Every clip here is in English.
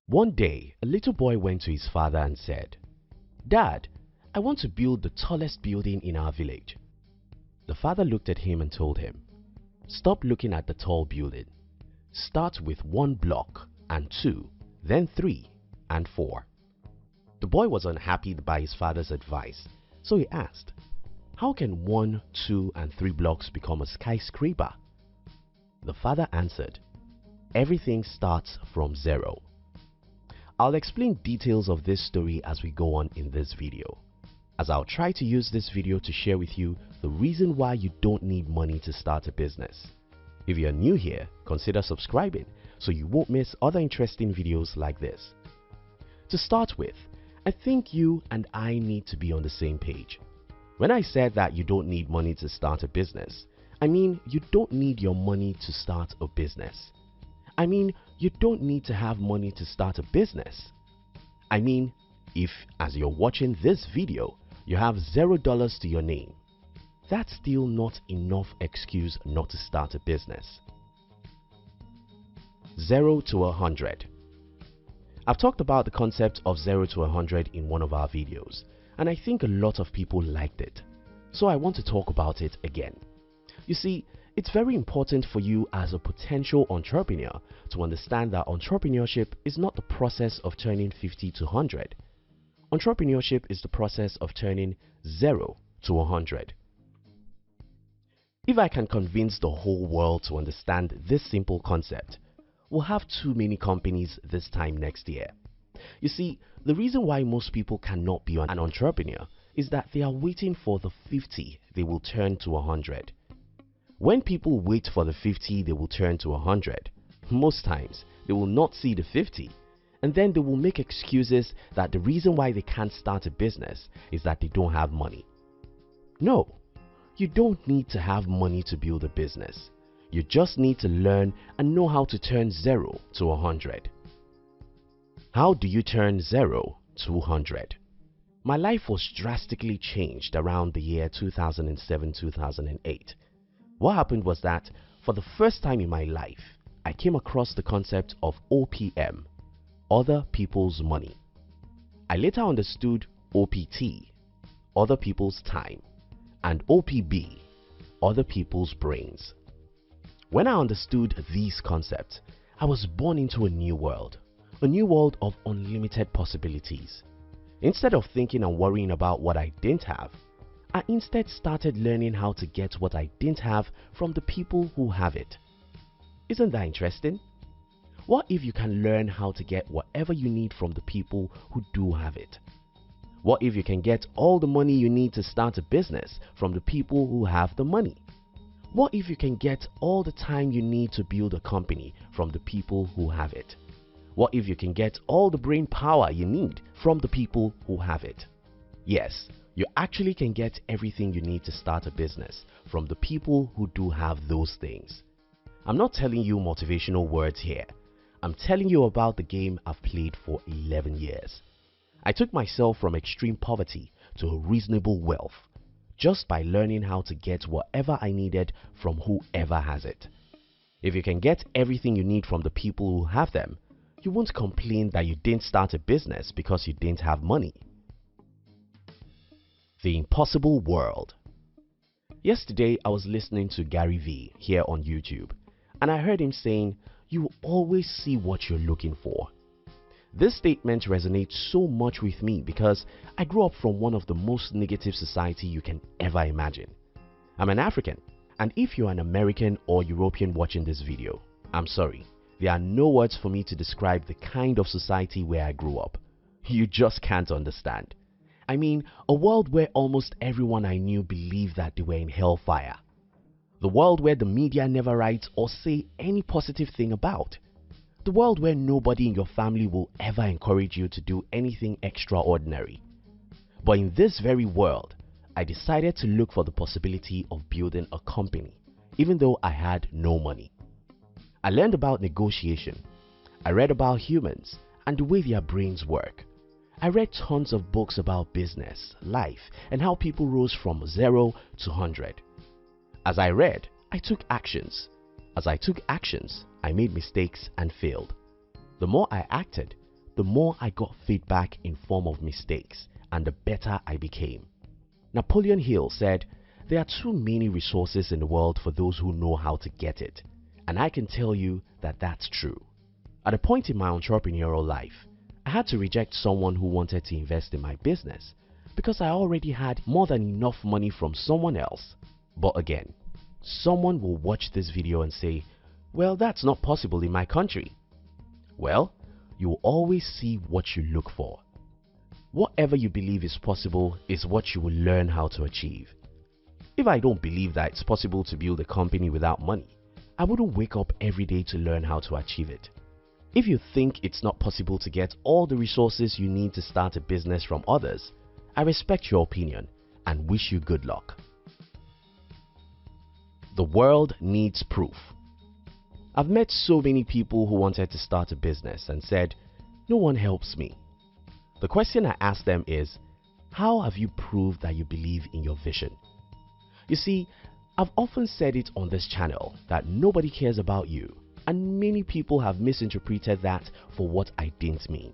One day, a little boy went to his father and said, "Dad, I want to build the tallest building in our village." The father looked at him and told him, "Stop looking at the tall building. Start with 1 block and 2, then 3 and 4. The boy was unhappy by his father's advice, so he asked, "How can 1, 2 and 3 blocks become a skyscraper?" The father answered, "Everything starts from 0. I'll explain details of this story as we go on in this video, as I'll try to use this video to share with you the reason why you don't need money to start a business. If you're new here, consider subscribing so you won't miss other interesting videos like this. To start with, I think you and I need to be on the same page. When I said that you don't need money to start a business, I mean you don't need your money to start a business. I mean you don't need to have money to start a business. I mean, if as you're watching this video, you have $0 to your name, that's still not enough excuse not to start a business. 0 to 100. I've talked about the concept of 0 to 100 in one of our videos, and I think a lot of people liked it, so I want to talk about it again. You see, it's very important for you as a potential entrepreneur to understand that entrepreneurship is not the process of turning 50 to 100. Entrepreneurship is the process of turning 0 to 100. If I can convince the whole world to understand this simple concept, we'll have too many companies this time next year. You see, the reason why most people cannot be an entrepreneur is that they are waiting for the 50 they will turn to 100. When people wait for the 50 they will turn to 100, most times they will not see the 50, and then they will make excuses that the reason why they can't start a business is that they don't have money. No, you don't need to have money to build a business. You just need to learn and know how to turn 0 to 100. How do you turn 0 to 100? My life was drastically changed around the year 2007-2008. What happened was that for the first time in my life, I came across the concept of OPM, other people's money. I later understood OPT, other people's time, and OPB, other people's brains. When I understood these concepts, I was born into a new world of unlimited possibilities. Instead of thinking and worrying about what I didn't have, I instead started learning how to get what I didn't have from the people who have it. Isn't that interesting? What if you can learn how to get whatever you need from the people who do have it? What if you can get all the money you need to start a business from the people who have the money? What if you can get all the time you need to build a company from the people who have it? What if you can get all the brain power you need from the people who have it? Yes, you actually can get everything you need to start a business from the people who do have those things. I'm not telling you motivational words here. I'm telling you about the game I've played for 11 years. I took myself from extreme poverty to a reasonable wealth just by learning how to get whatever I needed from whoever has it. If you can get everything you need from the people who have them, you won't complain that you didn't start a business because you didn't have money. The impossible world. Yesterday I was listening to Gary Vee here on YouTube, and I heard him saying, "You will always see what you're looking for." This statement resonates so much with me because I grew up from one of the most negative society you can ever imagine. I'm an African, and if you're an American or European watching this video, I'm sorry, there are no words for me to describe the kind of society where I grew up. You just can't understand. I mean, a world where almost everyone I knew believed that they were in hellfire. The world where the media never writes or say any positive thing about. The world where nobody in your family will ever encourage you to do anything extraordinary. But in this very world, I decided to look for the possibility of building a company, even though I had no money. I learned about negotiation. I read about humans and the way their brains work. I read tons of books about business, life, and how people rose from 0 to 100. As I read, I took actions. As I took actions, I made mistakes and failed. The more I acted, the more I got feedback in form of mistakes and the better I became. Napoleon Hill said, "There are too many resources in the world for those who know how to get it." And I can tell you that that's true. At a point in my entrepreneurial life, I had to reject someone who wanted to invest in my business because I already had more than enough money from someone else. But again, someone will watch this video and say, "Well, that's not possible in my country." Well, you will always see what you look for. Whatever you believe is possible is what you will learn how to achieve. If I don't believe that it's possible to build a company without money, I wouldn't wake up every day to learn how to achieve it. If you think it's not possible to get all the resources you need to start a business from others, I respect your opinion and wish you good luck. The world needs proof. I've met so many people who wanted to start a business and said, "No one helps me." The question I ask them is, how have you proved that you believe in your vision? You see, I've often said it on this channel that nobody cares about you, and many people have misinterpreted that for what I didn't mean.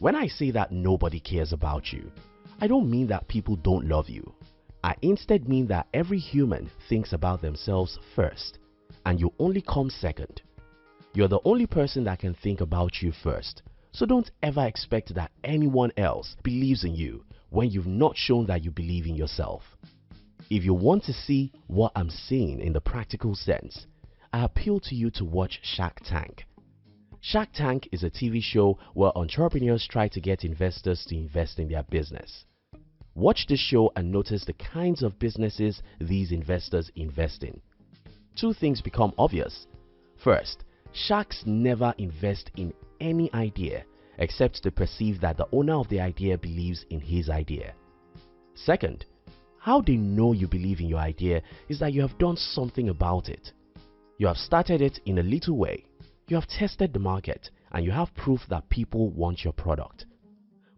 When I say that nobody cares about you, I don't mean that people don't love you. I instead mean that every human thinks about themselves first, and you only come second. You're the only person that can think about you first. So don't ever expect that anyone else believes in you when you've not shown that you believe in yourself. If you want to see what I'm saying in the practical sense, I appeal to you to watch Shark Tank. Shark Tank is a TV show where entrepreneurs try to get investors to invest in their business. Watch this show and notice the kinds of businesses these investors invest in. Two things become obvious. First, sharks never invest in any idea except to perceive that the owner of the idea believes in his idea. Second, how they know you believe in your idea is that you have done something about it. You have started it in a little way, you have tested the market, and you have proof that people want your product.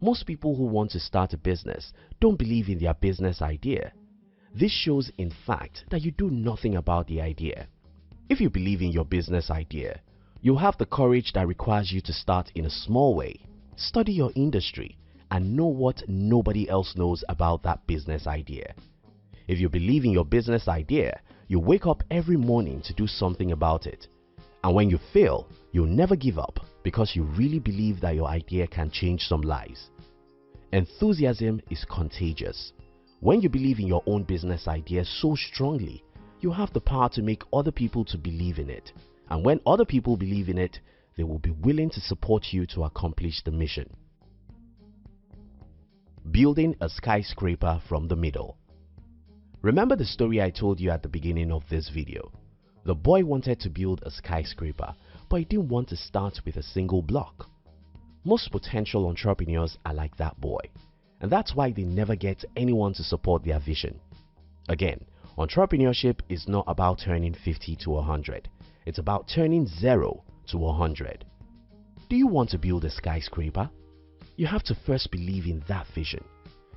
Most people who want to start a business don't believe in their business idea. This shows in fact that you do nothing about the idea. If you believe in your business idea, you have the courage that requires you to start in a small way, study your industry, and know what nobody else knows about that business idea. If you believe in your business idea, you wake up every morning to do something about it. And when you fail, you'll never give up because you really believe that your idea can change some lives. Enthusiasm is contagious. When you believe in your own business idea so strongly, you have the power to make other people to believe in it. And when other people believe in it, they will be willing to support you to accomplish the mission. Building a skyscraper from the middle. Remember the story I told you at the beginning of this video? The boy wanted to build a skyscraper, but he didn't want to start with a single block. Most potential entrepreneurs are like that boy, and that's why they never get anyone to support their vision. Again, entrepreneurship is not about turning 50 to 100. It's about turning 0 to 100. Do you want to build a skyscraper? You have to first believe in that vision.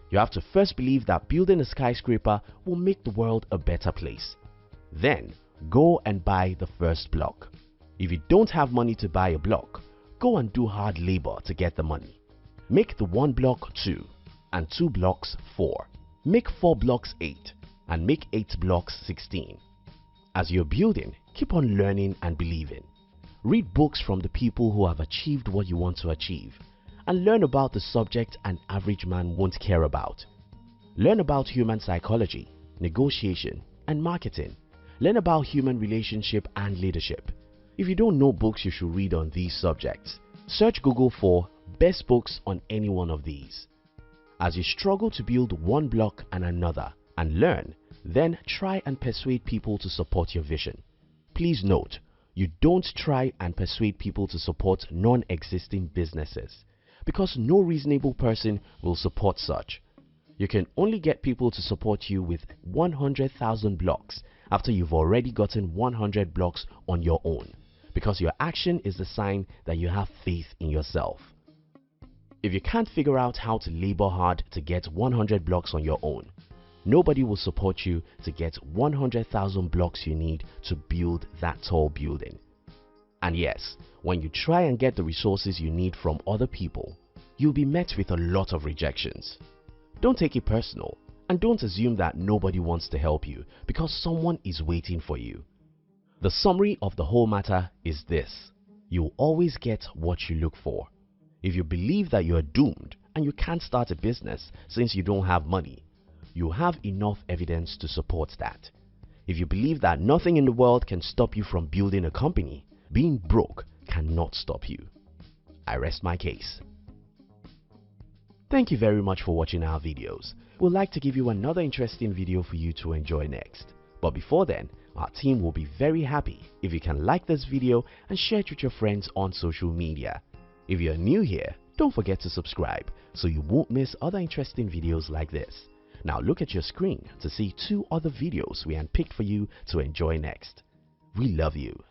You have to first believe that building a skyscraper will make the world a better place. Then, go and buy the first block. If you don't have money to buy a block, go and do hard labor to get the money. Make the 1 block 2, and 2 blocks 4. Make 4 blocks 8, and make 8 blocks 16. As you're building, keep on learning and believing. Read books from the people who have achieved what you want to achieve, and learn about the subject an average man won't care about. Learn about human psychology, negotiation, and marketing. Learn about human relationship and leadership. If you don't know books you should read on these subjects, search Google for best books on any one of these. As you struggle to build one block and another and learn, then try and persuade people to support your vision. Please note, you don't try and persuade people to support non-existing businesses, because no reasonable person will support such. You can only get people to support you with 100,000 blocks after you've already gotten 100 blocks on your own, because your action is the sign that you have faith in yourself. If you can't figure out how to labor hard to get 100 blocks on your own, nobody will support you to get 100,000 blocks you need to build that tall building. And yes, when you try and get the resources you need from other people, you'll be met with a lot of rejections. Don't take it personal, and don't assume that nobody wants to help you because someone is waiting for you. The summary of the whole matter is this: you'll always get what you look for. If you believe that you are doomed and you can't start a business since you don't have money, you have enough evidence to support that. If you believe that nothing in the world can stop you from building a company, being broke cannot stop you. I rest my case. Thank you very much for watching our videos. We'd like to give you another interesting video for you to enjoy next. But before then, our team will be very happy if you can like this video and share it with your friends on social media. If you're new here, don't forget to subscribe so you won't miss other interesting videos like this. Now look at your screen to see 2 other videos we handpicked for you to enjoy next. We love you.